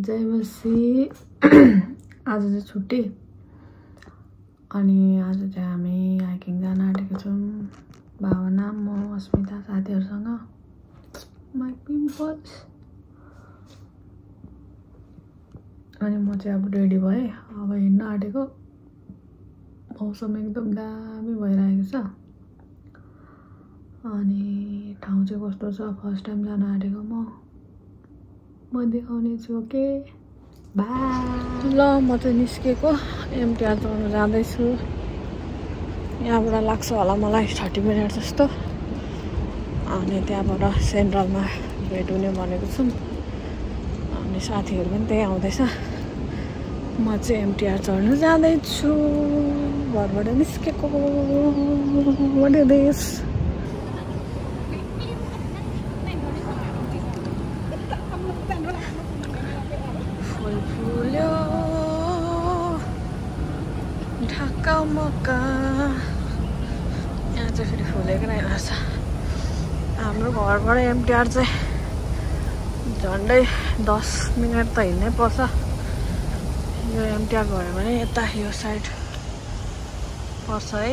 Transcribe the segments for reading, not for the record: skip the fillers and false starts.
जय बसी आज चाहिँ छुट्टी अनि आज चाहिँ हामी हाइकिङ जान आँटेको छौँ भावना म अस्मिता साथीहरुसँग माई पिम्पल्स अनि म चाहिँ अब रेडी भएँ अब हिँड्न आँटेको मौसम एकदम दामी भइरहेको छ अनि ठाउँ चाहिँ कस्तो छ फर्स्ट टाइम जान आँटेको म देखाउने छु ओके बाइ ल म चाहिँ निस्केको एमटीआर चढ्न जाँदैछु यहाँबाट लाग्छ होला मलाई 30 मिनट जस्तो अनि त्यहाँबाट सेन्ट्रलमा भेट हुने भनेको छु अनि साथीहरु पनि त्यही आउँदैछ म चाहिँ एमटीआर चढ्न जाँदैछु घरबाट निस्केको what is this मक्का यहाँ चाहिँ फेरि फुलेको नै रहेछ हाम्रो घरबाट एमटीआर चाहिँ झन्डै 10 मिनट त हिँड्नै पर्छ यो एमटीआर भयो भने यता यो साइड पर्छ है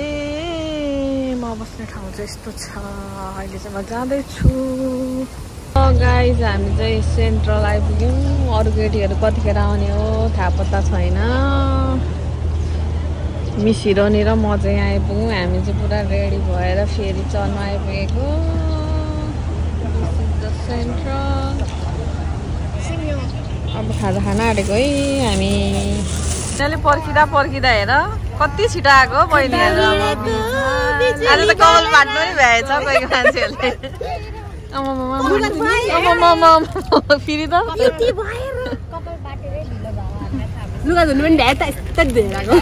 म बस्ने ठाउँ चाहिँ यस्तो छ अहिले चाहिँ म जाँदैछु गाइज हामी चाहिँ सेन्ट्रल आइपुग्यौँ अरू केटीहरू कतिखेर आउने हो थाहा पत्ता छैन मिस हिरोनी र म चाहिँ यहाँ आइपुग्यौँ हामी चाहिँ पुरा रेडी भएर फेरि चढ्न आइपुगेको सेन्ट्रल अब खाजा खान आँटेको है हामी त्यसले पर्खिँदा हेर कति छिटो आएको बहिनीहरू आज त कपाल बाट्नु नि भएछ कोही मान्छेहरूले फेरि त लुगा धुनु पनि भ्याए त यस्तो धेरै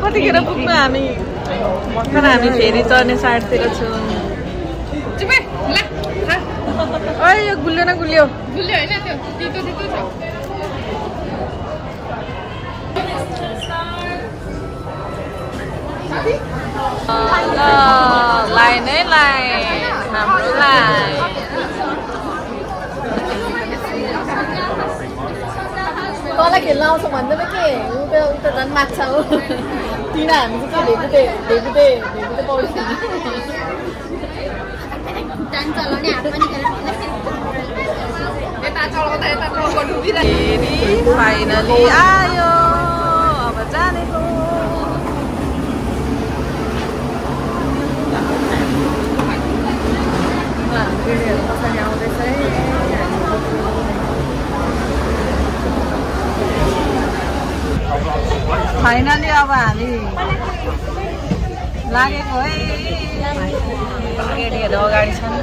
कतिखेर पुग्नु हामी भर्खर हामी फेरि चढ्ने साइडतिर छौँ यो गुलियो न गुलियो होइन त्यो लाइन है लाइन हाम्रो लाइन तँलाई खेल्न आउँछ भन्दैन के उता झन् माग्छ हो तिन हामी चाहिँ के ढेकुटे पौडी फाइनली आयो अब जानेको कसरी आउँदैछ है फाइनली अब हामी लागेको है केटीहरू अगाडि छन्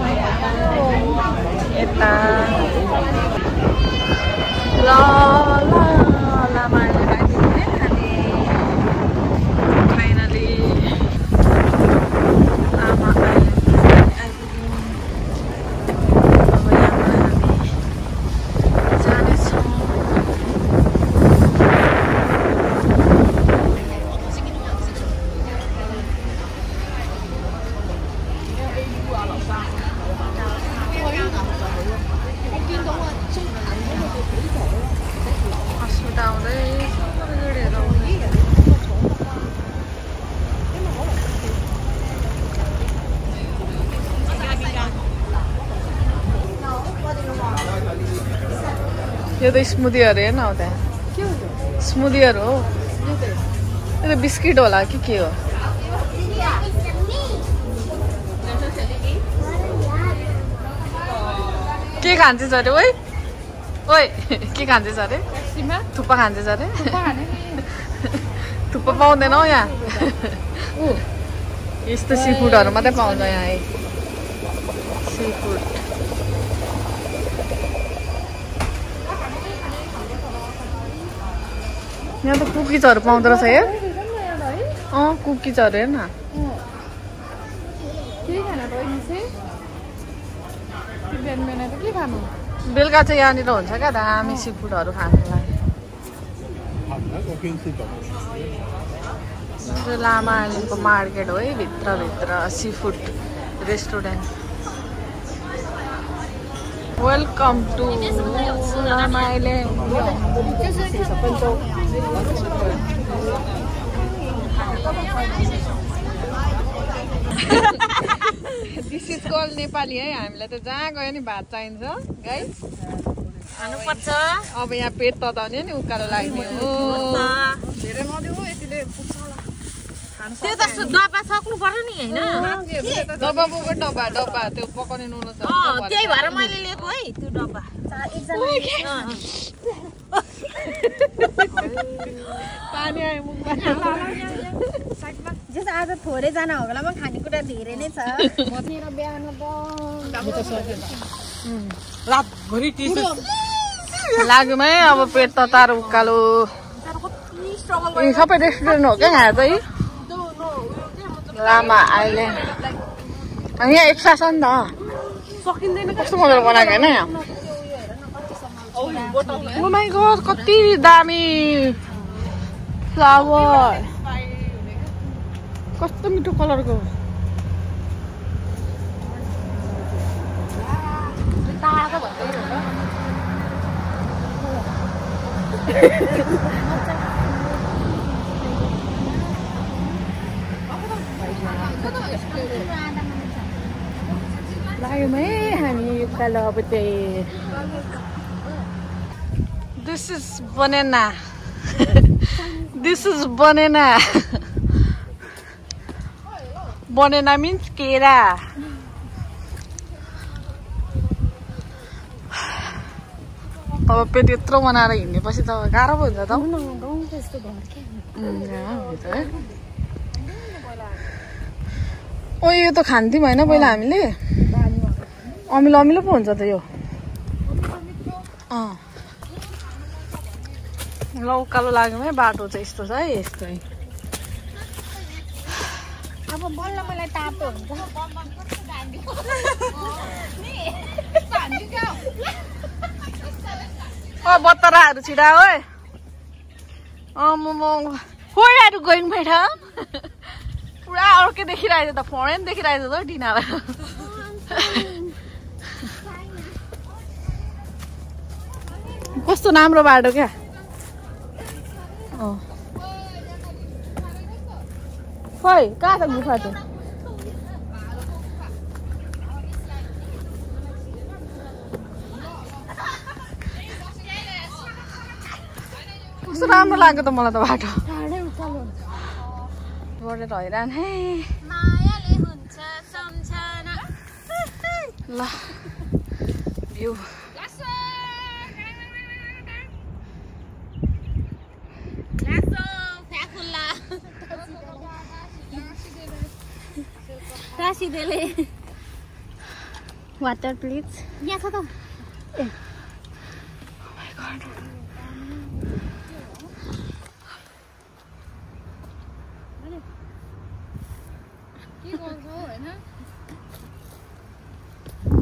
यता ल मान्छे हामी फाइनली आमा यो त स्मुदीहरू हेर्न हो त्यहाँ स्मुदीहरू हो यो त बिस्किट होला कि के हो के खान्छस् अरे ओइ के खान्छस् अरे थुक्पा खान्छस् अरे थुक्पा पाउँदैन हौ यहाँ यस्तो सी फुडहरू मात्रै पाउँछ यहाँ सी फुड यहाँ त कुकिजहरू पाउँदो रहेछ यार कुकिजहरू हेर न बेलुका चाहिँ यहाँनिर हुन्छ क्या दामी सी फुडहरू खानुलाई लामा आइल्यान्डको मार्केट हो है भित्र sea food restaurant Welcome to Lam Island. This is called Nepali है हामीलाई त जहाँ गयो नि भात चाहिन्छ गाइस खानु पर्छ अब यहाँ पेट तताउने नि उकालो लाग्ने हो धेरै नदिउ यतिले त्यो त डब्बा सक्नु पर्यो नि हैन डब्बा बोको डब्बा त्यो पकाउने नुन छ त्यही भएर मैले लिएको है त्यो डब्बा एकजना पानी आयो मुखमा जस आज थोरै जना होला म खानेकुरा धेरै नै छ मेरो बिहान त रात भरि टिस लाग्यो है अब पेट ततार उकालो यो सबै रेस्टुरेन्ट हो क्या यहाँ चाहिँ लामा आइल्यान्ड यहाँ एक्स्ट्रा छ नि त सकिँदैन कस्तो मजाले बनाएको होइन यहाँ ओ माइ गॉड कति दामी फ्लावर कस्तो मिठो कलरको लाग्यो है हामी उकालो अब चाहिँ This is banana. This is banana. Banana means kera. अब पेट यत्रो बनाएर हिँड्नेपछि त गाह्रो पो हुन्छ त ओ यो त खान्थ्यौँ होइन पहिला हामीले अमिलो अमिलो पो हुन्छ त यो ल उकालो लाग्यो है बाटो चाहिँ यस्तो छ है यस्तै अब बल्ल मलाई तातो हुन्छ बत्तराहरू छिडा हो Where are you going, madam? पुरा अर्कै देखिरहेछ त फरेन देखिरहेछ त डिनालाई कस्तो राम्रो बाटो क्या खै कहाँ छ गुफा चाहिँ कस्तो राम्रो लाग्यो त मलाई त बाटो बढेर हैरान है ल भ्यू राशिदेले वाटर प्लिज यहाँ छ त ए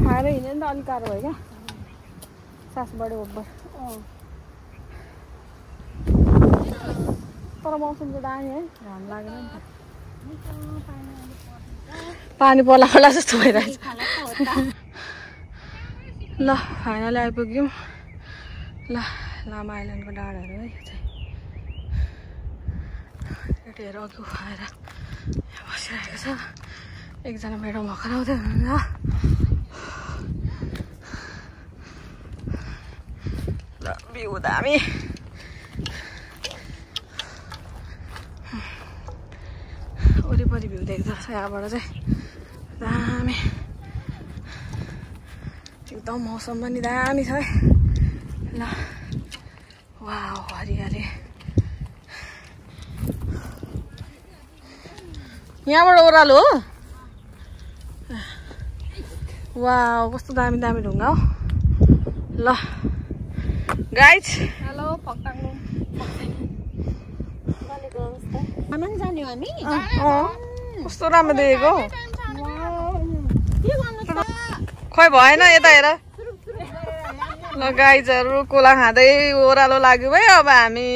खाएर हिँड्यो नि त अलिक गाह्रो भयो क्या सास बढ्यो ओभर तर मौसम चाहिँ दामी है घाम लागेन नि त पानी पर्ला पर्ला जस्तो भइरहेछ ल फाइनली आइपुग्यौँ ल लामा आइल्यान्डको डाँडाहरू है यो चाहिँ केटीहरू अघि उठाएर यहाँ बसिरहेको छ एकजना म्याडम भर्खर आउँदै हुनुहुन्छ ल भ्यू दामी वरिपरि भ्यू देख्दो रहेछ यहाँबाट चाहिँ दामी एकदम मौसम पनि दामी छ है ल वाउ हरियाली यहाँबाट ओह्रालो हो वाउ कस्तो दामी दामी ढुङ्गा हो ल गाइज हेलो फक्टाङ जाने हामी कस्तो राम्रो देखेको खै भएन यता हेर ल गाइजहरू कोला खाँदै ओह्रालो लाग्यो है अब हामी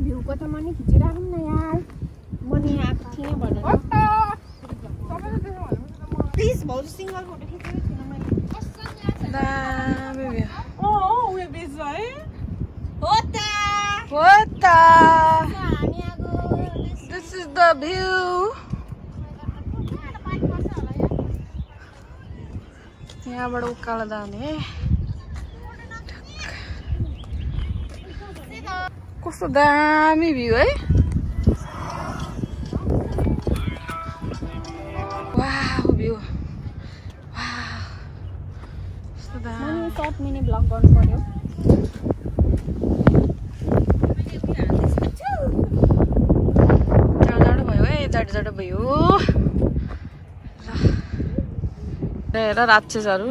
भ्यूको त मनी खिचिराखौँ न यार मनी आएको थिएँ भनेर प्लिज भाउजू सिङ्गल फोटो खिचेको थिएन मैले दामी भ्यू उयो बेच्छ है This is the view. यहाँबाट उकालो जाने कस्तो दामी भ्यू है वाउ भ्यू कस्तो दामी सर्ट मिनी ब्लग गर्नु पर्यो जाडो भयो है जाडो भयो हेर राक्षसहरू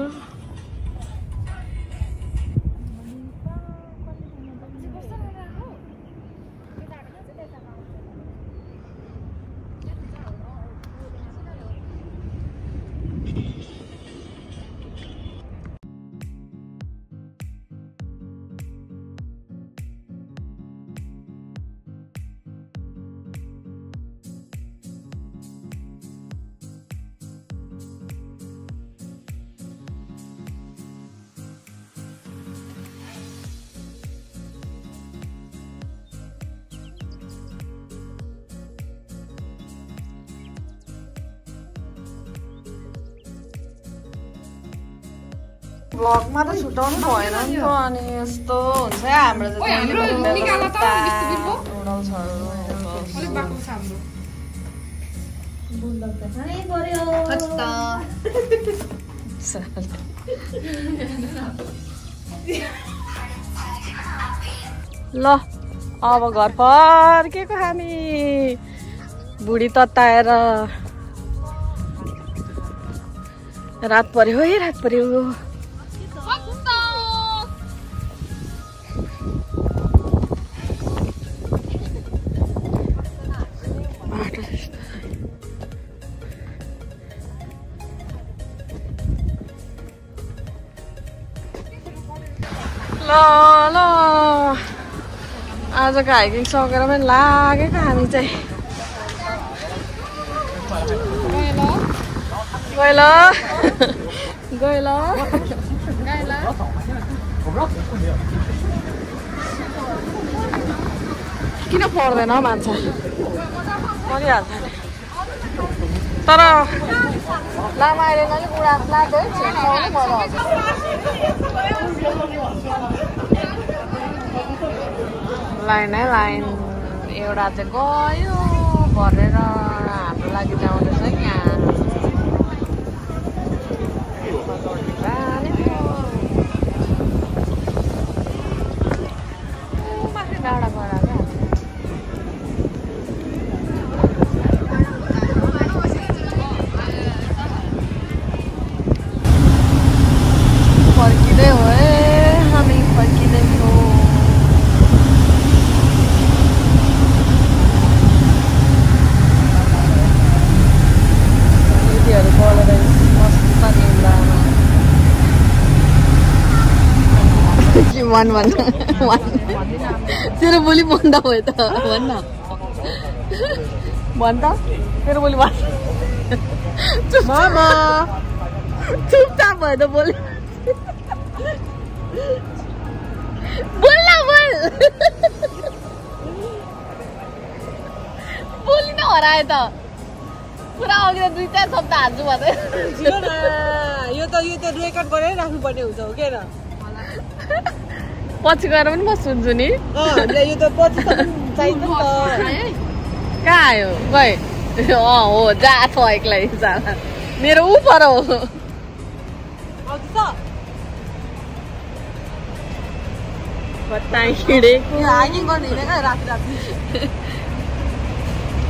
ब्लगमा त छुटाउनु भएन नि त अनि यस्तो हुन्छ हाम्रो ल अब घर फर्केको हामी बुढी तताएर रात पर्यो है रात पर्यो ल ल आजको हाइकिङ सकेर पनि लागेको हामी चाहिँ गइल किन पर्दैन मान्छे परिहाल्छ तर लामा अहिले अलिक उडास लाग्यो है छेउछाउनै पर्यो लाइन है लाइन एउटा चाहिँ गयो भरेर हाम्रो लागि जाउँदैछ यहाँ माथि डाँडा गएर फर्किँदै हो है हामी फर्किँदै हो तेरो बोली बन्द भयो त भन्न भन् त तेरो बोली चुपचाप भयो त बोली बोल बोली न हराए त पुरा अघि त 2-4 शब्द हाल्छु भन्दै यो त रेकर्ड गरेर राख्नु पर्ने हुन्छ हो के र पछि गएर पनि म सुन्छु नि यो त पछि चाहिन्छ नि त कहाँ आयो गए हो जा छ एक्लै जाला मेरो ऊ पर हो कता हिँडेको हाइकिङ गर्नु हिँडेको राति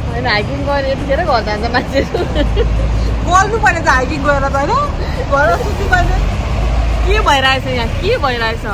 होइन हाइकिङ गर्ने यतिखेर घर जान्छ मान्छेहरू बोल्नु पर्ने त हाइकिङ गएर त होइन घर सुत्नु पर्ने के भइरहेछ यहाँ के भइरहेछ